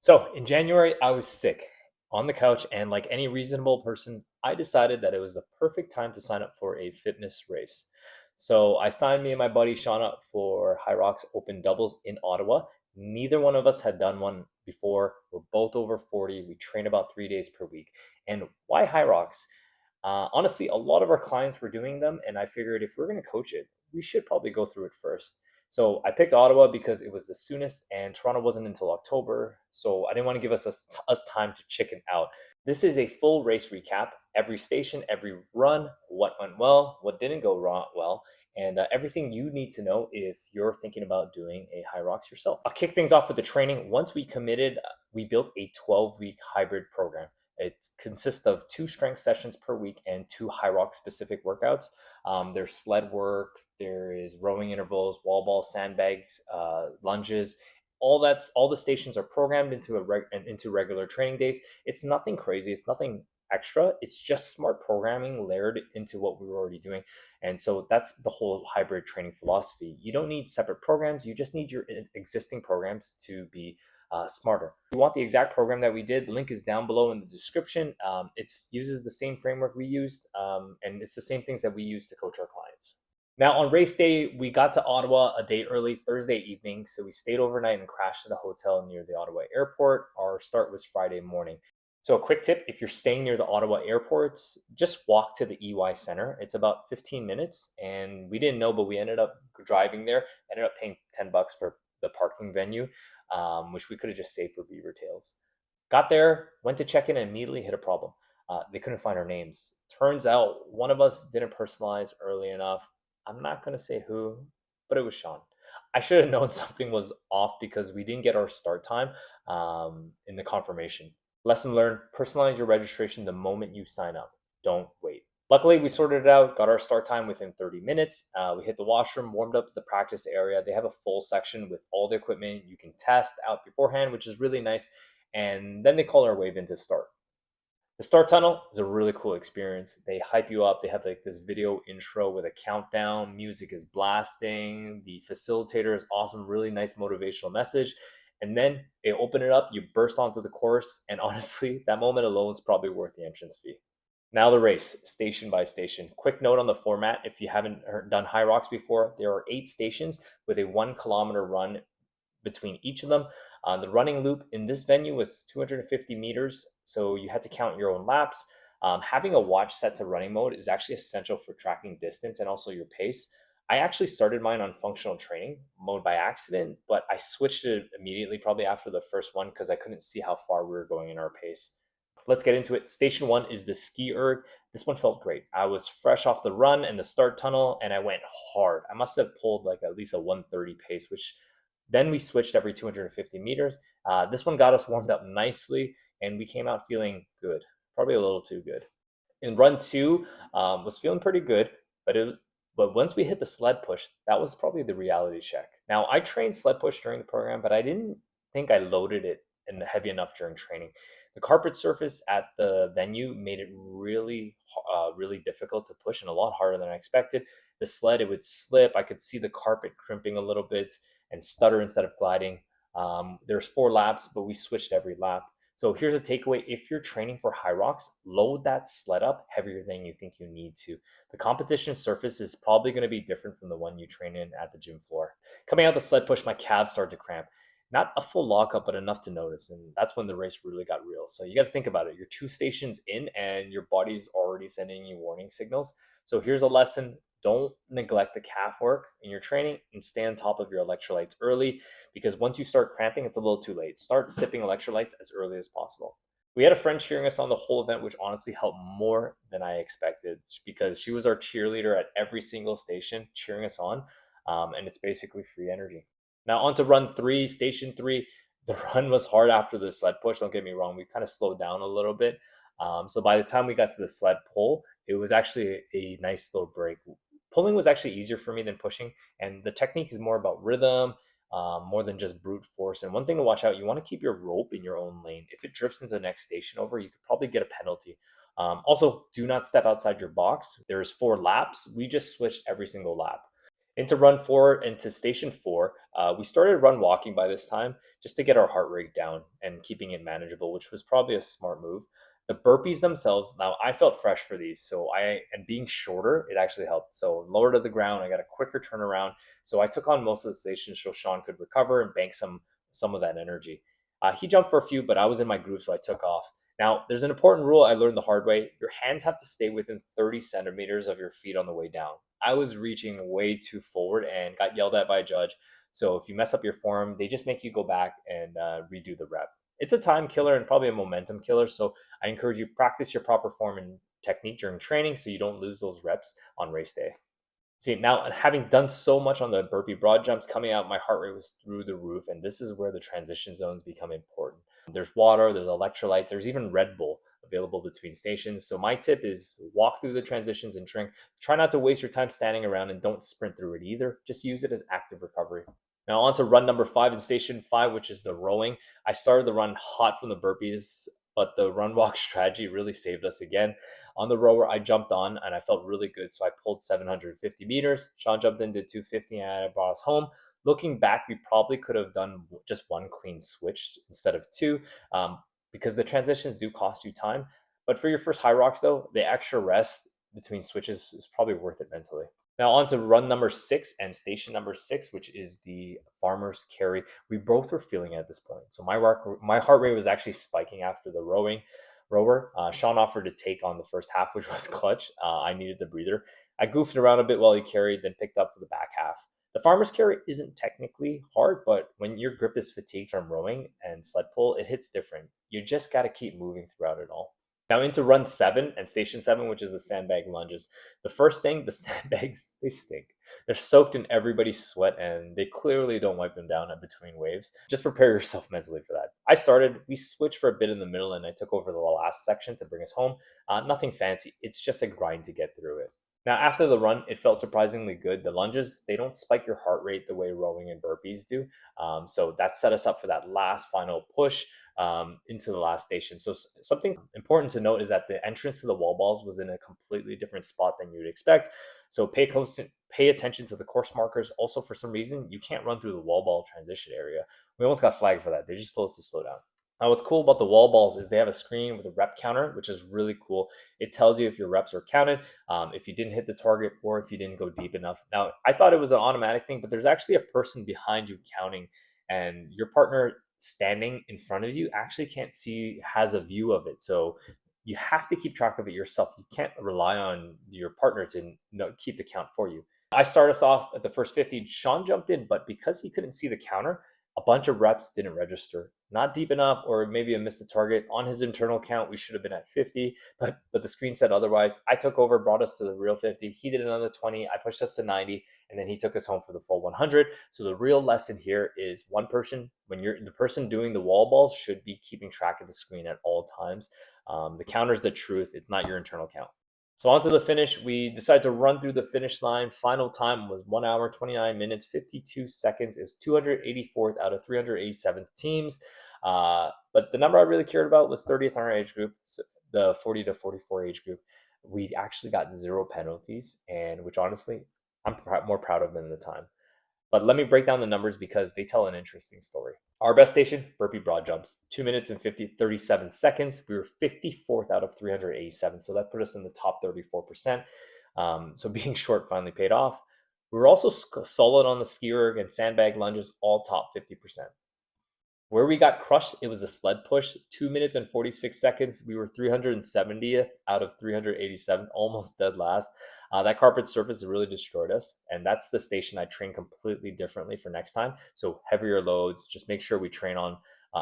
So in January, I was sick on the couch, and like any reasonable person, I decided that it was the perfect time to sign up for a fitness race. So I signed me and my buddy Sean up for Hyrox Open Doubles in Ottawa. Neither one of us had done one before. We're both over 40. We train about 3 days per week. And why Hyrox? Honestly, a lot of our clients were doing them, and I figured if we're going to coach it, we should probably go through it first. So I picked Ottawa because it was the soonest, and Toronto wasn't until October. So I didn't want to give us time to chicken out. This is a full race recap, every station, every run, what went well, what didn't go wrong well, and everything you need to know if you're thinking about doing a high rocks yourself. I'll kick things off with the training. Once we committed, we built a 12-week hybrid program. It consists of 2 strength sessions per week and 2 specific workouts. There's sled work, there is rowing intervals, wall ball, sandbags, lunges. All the stations are programmed into regular training days. It's nothing crazy. It's nothing extra. It's just smart programming layered into what we were already doing. And so that's the whole hybrid training philosophy. You don't need separate programs. You just need your existing programs to be smarter. If you want the exact program that we did, the link is down below in the description. It uses the same framework we used, and it's the same things that we use to coach our clients. Now, on race day, we got to Ottawa a day early, Thursday evening. So we stayed overnight and crashed at a hotel near the Ottawa airport. Our start was Friday morning. So a quick tip, if you're staying near the Ottawa airports, just walk to the EY Center. It's about 15 minutes, and we didn't know, but we ended up driving there, ended up paying $10 for the parking venue, which we could have just saved for beaver tails. Got there, went to check in, and immediately hit a problem. They couldn't find our names. Turns out one of us didn't personalize early enough. I'm not going to say who, but it was Sean. I should have known something was off because we didn't get our start time in the confirmation. Lesson learned, personalize your registration the moment you sign up. Don't wait. Luckily, we sorted it out, got our start time within 30 minutes. We hit the washroom, warmed up the practice area. They have a full section with all the equipment you can test out beforehand, which is really nice. And then they call our wave in to start. The start tunnel is a really cool experience. They hype you up. They have like this video intro with a countdown. Music is blasting. The facilitator is awesome. Really nice motivational message. And then they open it up. You burst onto the course. And honestly, that moment alone is probably worth the entrance fee. Now the race, station by station. Quick note on the format. If you haven't done Hyrox before, there are 8 stations with a 1 kilometer run between each of them. The running loop in this venue was 250 meters, so you had to count your own laps. Having a watch set to running mode is actually essential for tracking distance and also your pace. I actually started mine on functional training mode by accident, but I switched it immediately, probably after the first one, because I couldn't see how far we were going in our pace. Let's get into it. Station 1 is the ski erg. This one felt great. I was fresh off the run and the start tunnel, and I went hard. I must have pulled like at least a 130 pace, which then we switched every 250 meters. This one got us warmed up nicely, and we came out feeling good, probably a little too good. In run 2, was feeling pretty good, but once we hit the sled push, that was probably the reality check. Now, I trained sled push during the program, but I didn't think I loaded it and heavy enough during training. The carpet surface at the venue made it really difficult to push and a lot harder than I expected. The sled, it would slip. I could see the carpet crimping a little bit and stutter instead of gliding. There's 4 laps, but we switched every lap. So here's a takeaway. If you're training for Hyrox, load that sled up heavier than you think you need to. The competition surface is probably going to be different from the one you train in at the gym floor. Coming out the sled push, my calves started to cramp. Not a full lockup, but enough to notice. And that's when the race really got real. So you got to think about it. You're 2 stations in and your body's already sending you warning signals. So here's a lesson. Don't neglect the calf work in your training and stay on top of your electrolytes early, because once you start cramping, it's a little too late. Start sipping electrolytes as early as possible. We had a friend cheering us on the whole event, which honestly helped more than I expected, because she was our cheerleader at every single station, cheering us on. And it's basically free energy. Now on to run 3, station 3. The run was hard after the sled push. Don't get me wrong. We kind of slowed down a little bit. So by the time we got to the sled pull, it was actually a nice little break. Pulling was actually easier for me than pushing, and the technique is more about rhythm, more than just brute force. And one thing to watch out, you want to keep your rope in your own lane. If it drips into the next station over, you could probably get a penalty. Also, do not step outside your box. There's 4 laps. We just switched every single lap. Into run 4, into station 4, we started run walking by this time just to get our heart rate down and keeping it manageable, which was probably a smart move. The burpees themselves, now I felt fresh for these, so and being shorter, it actually helped. So lower to the ground, I got a quicker turnaround. So I took on most of the stations so Sean could recover and bank some of that energy. He jumped for a few, but I was in my groove, so I took off. Now, there's an important rule I learned the hard way. Your hands have to stay within 30 centimeters of your feet on the way down. I was reaching way too forward and got yelled at by a judge. So if you mess up your form, they just make you go back and redo the rep. It's a time killer and probably a momentum killer. So I encourage you practice your proper form and technique during training so you don't lose those reps on race day. See, now having done so much on the burpee broad jumps, coming out, my heart rate was through the roof. And this is where the transition zones become important. There's water, there's electrolytes, there's even Red Bull available between stations. So my tip is walk through the transitions and drink. Try not to waste your time standing around and don't sprint through it either. Just use it as active recovery. Now on to run number 5 in station 5, which is the rowing. I started the run hot from the burpees, but the run walk strategy really saved us again. On the rower, I jumped on and I felt really good. So I pulled 750 meters. Sean jumped in, did 250 and I brought us home. Looking back, we probably could have done just one clean switch instead of two, because the transitions do cost you time. But for your first Hyrox though, the extra rest between switches is probably worth it mentally. Now on to run number 6 and station number 6, which is the farmer's carry. We both were feeling it at this point. So my heart rate was actually spiking after the rower. Sean offered to take on the first half, which was clutch. I needed the breather. I goofed around a bit while he carried, then picked up for the back half. The farmer's carry isn't technically hard, but when your grip is fatigued from rowing and sled pull, it hits different. You just got to keep moving throughout it all. Now into run 7 and station 7, which is the sandbag lunges. The first thing, the sandbags, they stink. They're soaked in everybody's sweat and they clearly don't wipe them down in between waves. Just prepare yourself mentally for that. We switched for a bit in the middle and I took over the last section to bring us home. Nothing fancy. It's just a grind to get through it. Now, after the run, it felt surprisingly good. The lunges, they don't spike your heart rate the way rowing and burpees do. So that set us up for that last final push into the last station. So something important to note is that the entrance to the wall balls was in a completely different spot than you'd expect. So pay attention to the course markers. Also, for some reason, you can't run through the wall ball transition area. We almost got flagged for that. They just told us to slow down. Now, what's cool about the wall balls is they have a screen with a rep counter, which is really cool. It tells you if your reps are counted, if you didn't hit the target, or if you didn't go deep enough. Now, I thought it was an automatic thing, but there's actually a person behind you counting, and your partner standing in front of you actually has a view of it. So you have to keep track of it yourself. You can't rely on your partner to keep the count for you. I started us off at the first 50. Sean jumped in, but because he couldn't see the counter, a bunch of reps didn't register. Not deep enough, or maybe I missed the target. On his internal count, we should have been at 50, but the screen said otherwise. I took over, brought us to the real 50. He did another 20. I pushed us to 90, and then he took us home for the full 100. So the real lesson here is one person, when you're the person doing the wall balls, should be keeping track of the screen at all times. The counter's the truth. It's not your internal count. So on to the finish. We decided to run through the finish line. Final time was 1 hour, 29 minutes, 52 seconds. It was 284th out of 387 teams. But the number I really cared about was 30th in our age group, so the 40 to 44 age group. We actually got 0 penalties, and which honestly, I'm more proud of than the time. But let me break down the numbers because they tell an interesting story. Our best station, burpee broad jumps, 2 minutes and 37 seconds. We were 54th out of 387. So that put us in the top 34%. So being short finally paid off. We were also solid on the ski erg and sandbag lunges, all top 50%. Where we got crushed, it was the sled push, 2 minutes and 46 seconds. We were 370th out of 387, almost dead last. That carpet surface really destroyed us, and that's the station I train completely differently for next time. So heavier loads, just make sure we train on,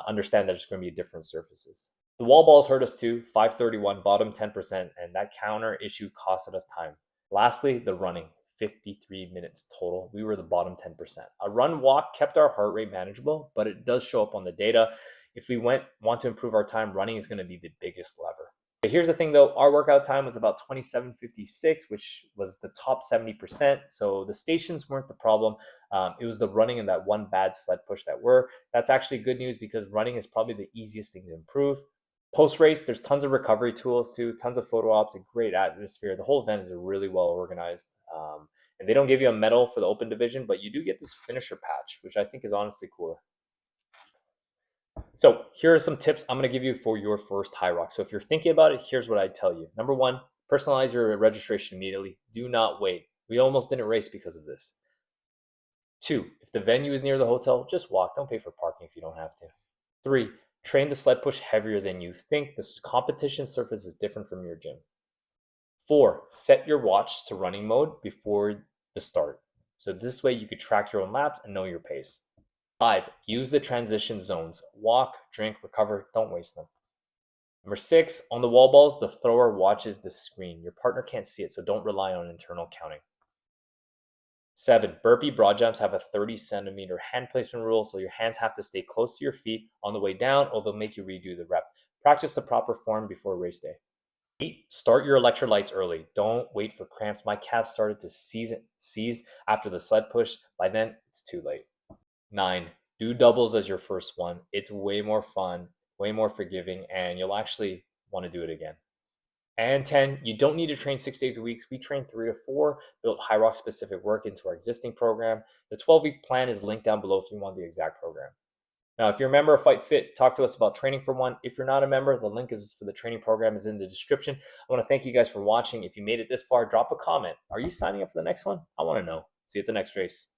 understand that there's going to be different surfaces. The wall balls hurt us too, 531, bottom 10%, and that counter issue costed us time. Lastly, the running. 53 minutes total. We were the bottom 10%. A run walk kept our heart rate manageable, but it does show up on the data. If we want to improve our time, running is going to be the biggest lever. But here's the thing though, our workout time was about 27:56, which was the top 70%. So the stations weren't the problem. It was the running and that one bad sled push that were. That's actually good news because running is probably the easiest thing to improve. Post-race, there's tons of recovery tools too, tons of photo ops, a great atmosphere. The whole event is really well organized. And they don't give you a medal for the open division, but you do get this finisher patch, which I think is honestly cooler. So here are some tips I'm going to give you for your first Hyrox. So if you're thinking about it, here's what I tell you. Number one, personalize your registration immediately. Do not wait. We almost didn't race because of this. Two, if the venue is near the hotel, just walk. Don't pay for parking if you don't have to. Three, train the sled push heavier than you think. This competition surface is different from your gym. Four, set your watch to running mode before the start. So this way you could track your own laps and know your pace. Five, use the transition zones. Walk, drink, recover, don't waste them. Number six, on the wall balls, the thrower watches the screen. Your partner can't see it, so don't rely on internal counting. Seven, burpee broad jumps have a 30-centimeter hand placement rule, so your hands have to stay close to your feet on the way down, or they'll make you redo the rep. Practice the proper form before race day. 8, start your electrolytes early. Don't wait for cramps. My calves started to seize after the sled push. By then, it's too late. 9, do doubles as your first one. It's way more fun, way more forgiving, and you'll actually want to do it again. And 10, you don't need to train 6 days a week. We train 3 to 4, built Hyrox specific work into our existing program. The 12-week plan is linked down below if you want the exact program. Now, if you're a member of Fight Fit, talk to us about training for one. If you're not a member, the link is for the training program is in the description. I want to thank you guys for watching. If you made it this far, drop a comment. Are you signing up for the next one? I want to know. See you at the next race.